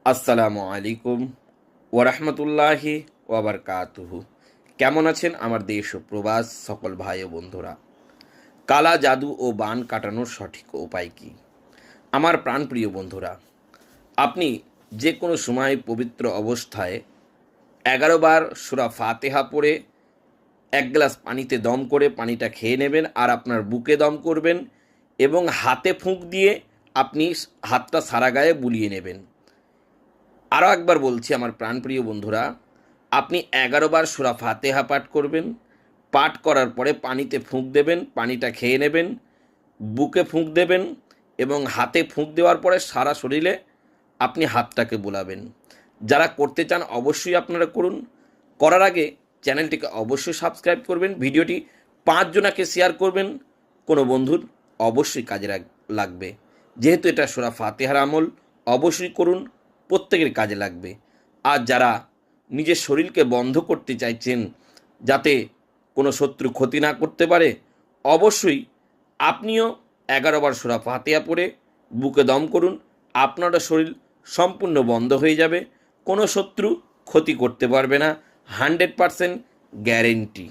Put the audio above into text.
আসসালামু আলাইকুম ওরহমতুল্লাহি ওয়াবারকাতুহু। কেমন আছেন আমার দেশ ও প্রবাস সকল ভাই ও বন্ধুরা? কালা জাদু ও বান কাটানোর সঠিক উপায় কী? আমার প্রাণপ্রিয় বন্ধুরা, আপনি যে কোনো সময় পবিত্র অবস্থায় 11 বার সূরা ফাতিহা পড়ে এক গ্লাস পানিতে দম করে পানিটা খেয়ে নেবেন, আর আপনার বুকে দম করবেন এবং হাতে ফুঁক দিয়ে আপনি হাতটা সারা গায়ে বুলিয়ে নেবেন। আরও একবার বলছি আমার প্রাণপ্রিয় বন্ধুরা, আপনি 11 বার সূরা ফাতিহা পাঠ করবেন। পাঠ করার পরে পানিতে ফুঁক দেবেন, পানিটা খেয়ে নেবেন, বুকে ফুঁক দেবেন এবং হাতে ফুঁক দেওয়ার পরে সারা শরীরে আপনি হাতটাকে বুলাবেন। যারা করতে চান অবশ্যই আপনারা করুন। করার আগে চ্যানেলটিকে অবশ্যই সাবস্ক্রাইব করবেন, ভিডিওটি 5 জনাকে শেয়ার করবেন, কোনো বন্ধুর অবশ্যই কাজে লাগবে। যেহেতু এটা সূরা ফাতিহার আমল, অবশ্যই করুন, প্রত্যেকের কাজে লাগবে। আর যারা নিজের শরীরকে বন্ধ করতে চাইছেন যাতে কোনো শত্রু ক্ষতি না করতে পারে, অবশ্যই আপনিও 11 বার সূরা ফাতিহা পড়ে বুকে দম করুন। আপনার শরীর সম্পূর্ণ বন্ধ হয়ে যাবে, কোনো শত্রু ক্ষতি করতে পারবে না, 100% গ্যারেন্টি।